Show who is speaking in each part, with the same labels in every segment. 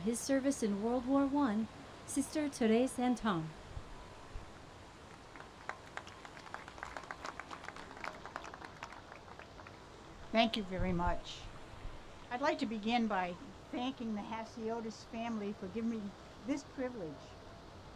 Speaker 1: his service in World War I, Sister Therese and Tom.
Speaker 2: Thank you very much. I'd like to begin by thanking the Haseotes family for giving me this privilege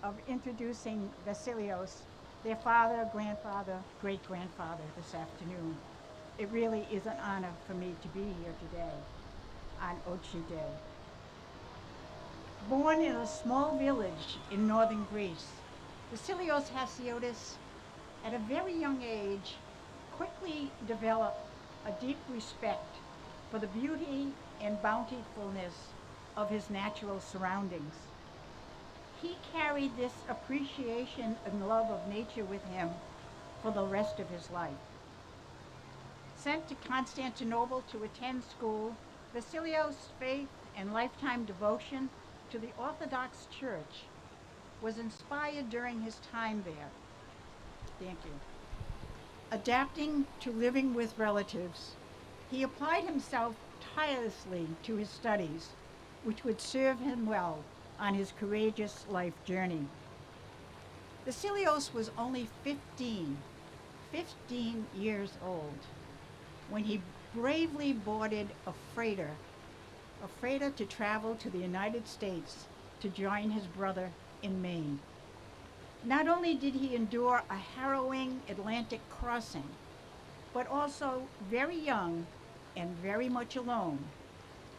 Speaker 2: of introducing Vasilios, their father, grandfather, great-grandfather this afternoon. It really is an honor for me to be here today on Ochi Day. Born in a small village in northern Greece, Vasilios Haseotes, at a very young age, quickly developed a deep respect for the beauty and bountifulness of his natural surroundings. He carried this appreciation and love of nature with him for the rest of his life. Sent to Constantinople to attend school, Vasilios' faith and lifetime devotion to the Orthodox Church was inspired during his time there. Thank you. Adapting to living with relatives, he applied himself tirelessly to his studies, which would serve him well on his courageous life journey. Vasilios was only 15 years old, when he bravely boarded a freighter to travel to the United States to join his brother in Maine. Not only did he endure a harrowing Atlantic crossing, but also very young and very much alone,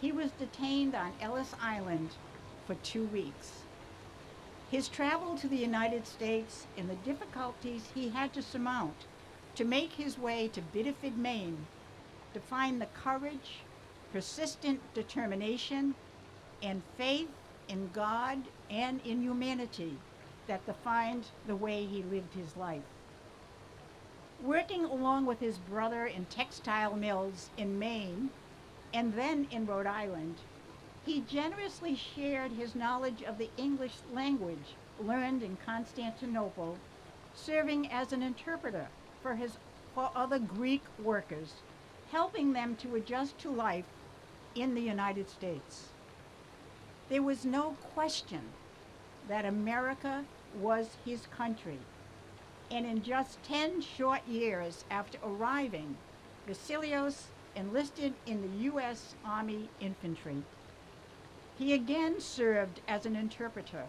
Speaker 2: he was detained on Ellis Island for 2 weeks. His travel to the United States and the difficulties he had to surmount to make his way to Biddeford, Maine, define the courage, persistent determination, and faith in God and in humanity that defined the way he lived his life. Working along with his brother in textile mills in Maine and then in Rhode Island, he generously shared his knowledge of the English language learned in Constantinople, serving as an interpreter for other Greek workers, helping them to adjust to life in the United States. There was no question that America was his country, and in just 10 short years after arriving, Vasilios enlisted in the U.S. Army Infantry. He again served as an interpreter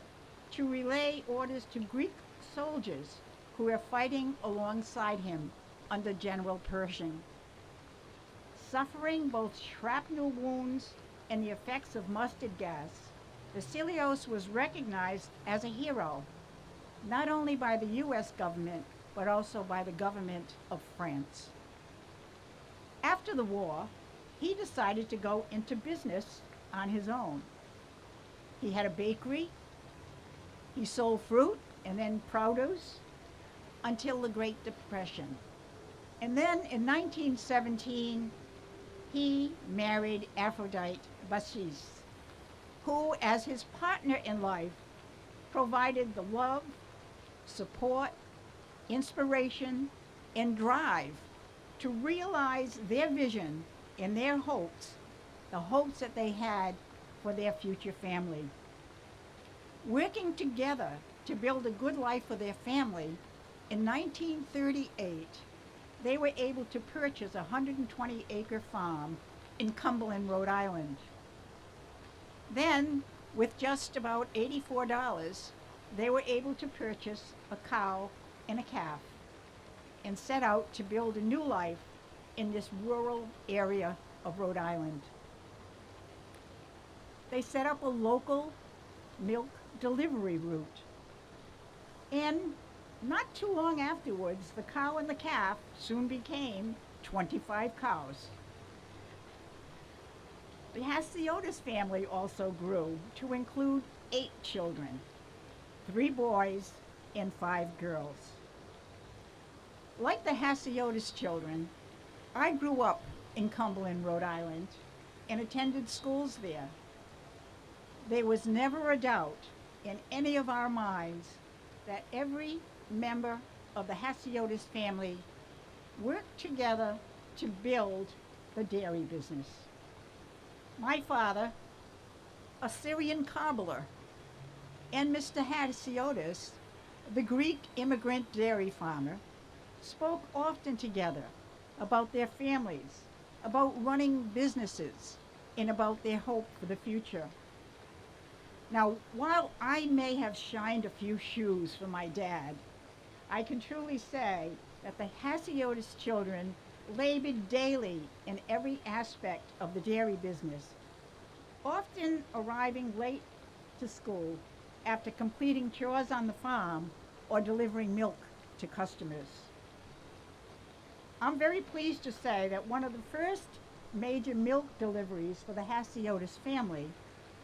Speaker 2: to relay orders to Greek soldiers who were fighting alongside him under General Pershing. Suffering both shrapnel wounds and the effects of mustard gas, Vasilios was recognized as a hero, not only by the U.S. government, but also by the government of France. After the war, he decided to go into business on his own. He had a bakery, he sold fruit and then produce until the Great Depression. And then in 1917, he married Aphrodite Basis, who, as his partner in life, provided the love, support, inspiration, and drive to realize their vision and their hopes, the hopes that they had for their future family. Working together to build a good life for their family, in 1938, they were able to purchase a 120-acre farm in Cumberland, Rhode Island. Then, with just about $84, they were able to purchase a cow and a calf and set out to build a new life in this rural area of Rhode Island. They set up a local milk delivery route. And not too long afterwards, the cow and the calf soon became 25 cows. The Haseotes family also grew to include 8 children, 3 boys and 5 girls. Like the Haseotes children, I grew up in Cumberland, Rhode Island, and attended schools there. There was never a doubt in any of our minds that every member of the Haseotes family worked together to build the dairy business. My father, a Syrian cobbler, and Mr. Haseotes, the Greek immigrant dairy farmer, spoke often together about their families, about running businesses, and about their hope for the future. Now, while I may have shined a few shoes for my dad, I can truly say that the Haseotis children labored daily in every aspect of the dairy business, often arriving late to school after completing chores on the farm or delivering milk to customers. I'm very pleased to say that one of the first major milk deliveries for the Haseotis family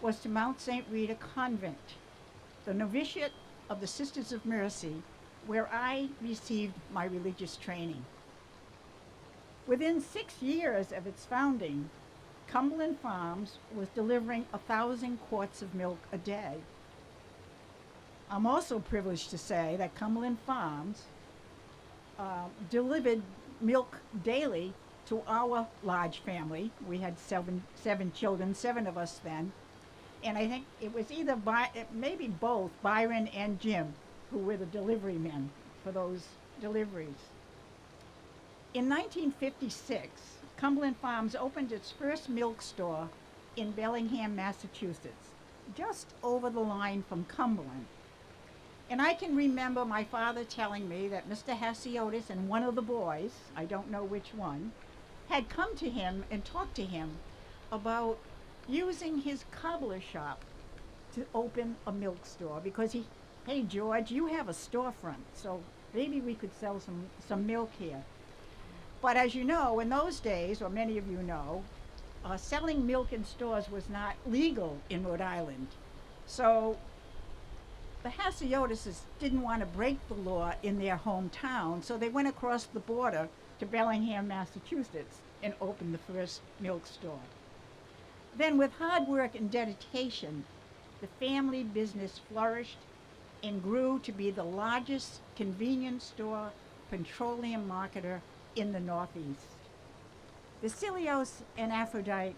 Speaker 2: was to Mount St. Rita Convent, the novitiate of the Sisters of Mercy, where I received my religious training. Within 6 years of its founding, Cumberland Farms was delivering 1,000 quarts of milk a day. I'm also privileged to say that Cumberland Farms delivered milk daily to our large family. We had seven children, seven of us then. And I think it was either maybe both Byron and Jim who were the delivery men for those deliveries. In 1956, Cumberland Farms opened its first milk store in Bellingham, Massachusetts, just over the line from Cumberland. And I can remember my father telling me that Mr. Haseotis and one of the boys, I don't know which one, had come to him and talked to him about using his cobbler shop to open a milk store because hey George, you have a storefront, so maybe we could sell some milk here. But as you know, in those days, or many of you know, selling milk in stores was not legal in Rhode Island. So the Haseotises didn't want to break the law in their hometown, so they went across the border to Bellingham, Massachusetts, and opened the first milk store. Then, with hard work and dedication, the family business flourished and grew to be the largest convenience store petroleum marketer in the Northeast. Vasilios and Aphrodite,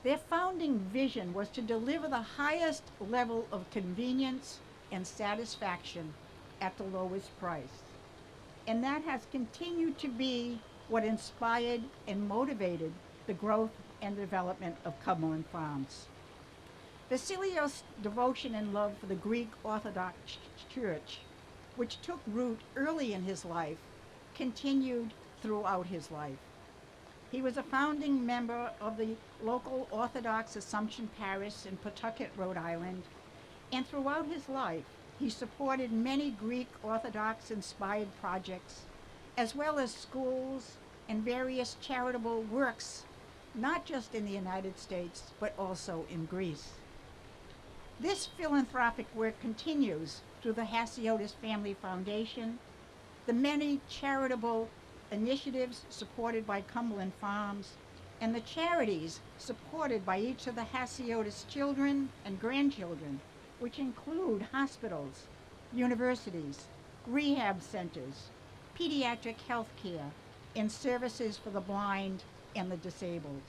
Speaker 2: their founding vision was to deliver the highest level of convenience and satisfaction at the lowest price. And that has continued to be what inspired and motivated the growth and development of Cumberland Farms. Vasilios' devotion and love for the Greek Orthodox Church, which took root early in his life, continued throughout his life. He was a founding member of the local Orthodox Assumption Parish in Pawtucket, Rhode Island, and throughout his life, he supported many Greek Orthodox-inspired projects, as well as schools and various charitable works, not just in the United States, but also in Greece. This philanthropic work continues through the Haseotes Family Foundation, the many charitable initiatives supported by Cumberland Farms, and the charities supported by each of the Haseotes children and grandchildren, which include hospitals, universities, rehab centers, pediatric health care, and services for the blind and the disabled.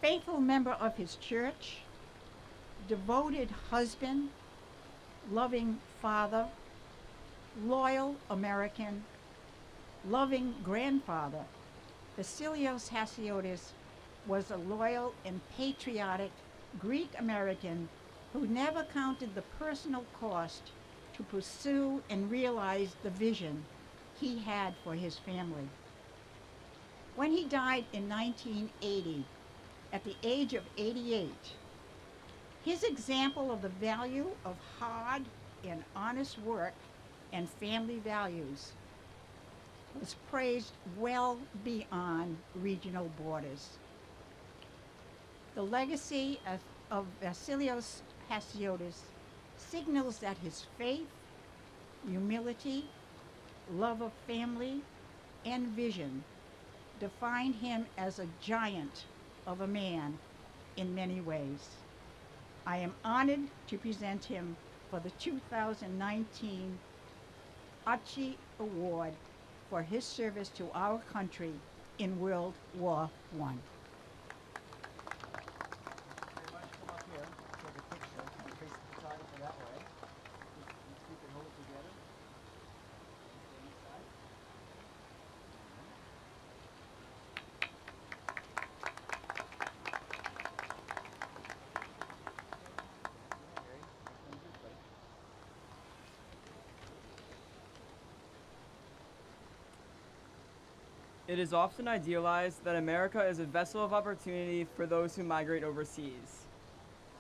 Speaker 2: Faithful member of his church, devoted husband, loving father, loyal American, loving grandfather, Vasilios Haseotes was a loyal and patriotic Greek American who never counted the personal cost to pursue and realize the vision he had for his family. When he died in 1980, at the age of 88, his example of the value of hard and honest work and family values was praised well beyond regional borders. The legacy of Vasilios Haseotes signals that his faith, humility, love of family, and vision defined him as a giant of a man in many ways. I am honored to present him for the 2019 Archie Award for his service to our country in World War I.
Speaker 3: It is often idealized that America is a vessel of opportunity for those who migrate overseas.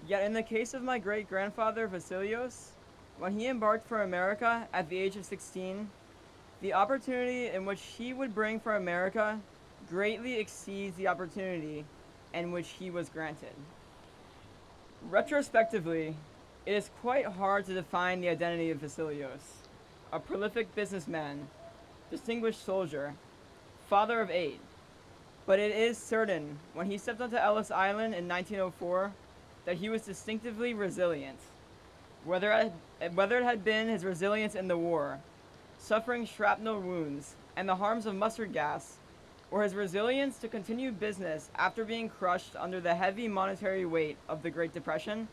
Speaker 3: Yet, in the case of my great grandfather Vasilios, when he embarked for America at the age of 16, the opportunity in which he would bring for America greatly exceeds the opportunity in which he was granted. Retrospectively, it is quite hard to define the identity of Vasilios, a prolific businessman, distinguished soldier, father of 8. But it is certain, when he stepped onto Ellis Island in 1904, that he was distinctively resilient. Whether it had been his resilience in the war, suffering shrapnel wounds, and the harms of mustard gas, or his resilience to continue business after being crushed under the heavy monetary weight of the Great Depression,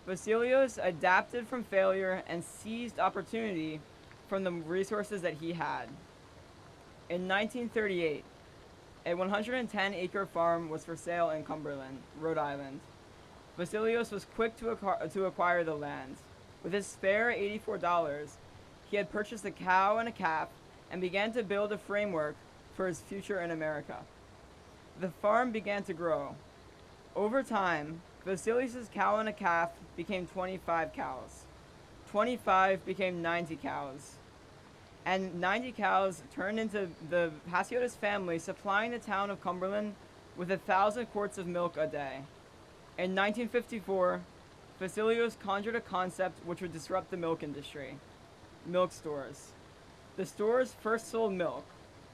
Speaker 3: Vasilios adapted from failure and seized opportunity from the resources that he had. In 1938, a 110-acre farm was for sale in Cumberland, Rhode Island. Vasilios was quick to acquire the land. With his spare $84, he had purchased a cow and a calf and began to build a framework for his future in America. The farm began to grow. Over time, Vasilios' cow and a calf became 25 cows. 25 became 90 cows. And 90 cows turned into the Haseotes family supplying the town of Cumberland with 1,000 quarts of milk a day. In 1954, Vasilios conjured a concept which would disrupt the milk industry: milk stores. The stores first sold milk,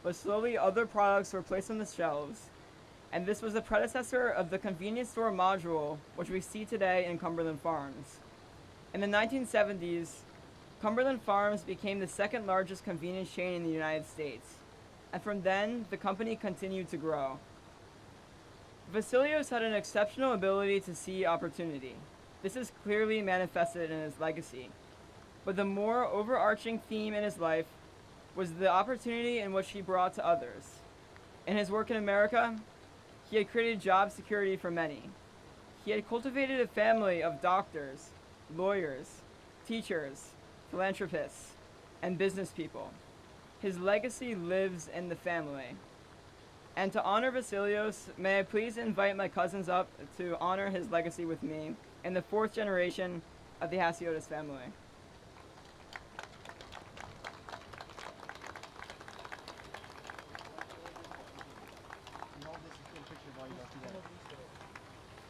Speaker 3: but slowly other products were placed on the shelves, and this was the predecessor of the convenience store module which we see today in Cumberland Farms. In the 1970s, Cumberland Farms became the second largest convenience chain in the United States, and from then, the company continued to grow. Vasilios had an exceptional ability to see opportunity. This is clearly manifested in his legacy. But the more overarching theme in his life was the opportunity in which he brought to others. In his work in America, he had created job security for many. He had cultivated a family of doctors, lawyers, teachers, philanthropists, and business people. His legacy lives in the family. And to honor Vasilios, may I please invite my cousins up to honor his legacy with me in the 4th generation of the Haseotes family.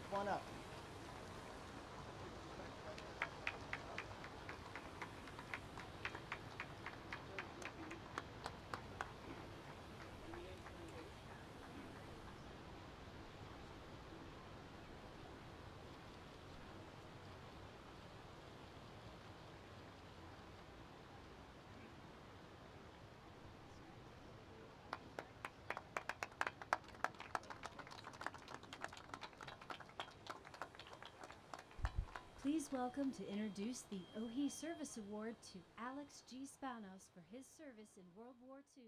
Speaker 3: Come on up.
Speaker 1: Please welcome to introduce the OHI Service Award to Alex G. Spanos for his service in World War II.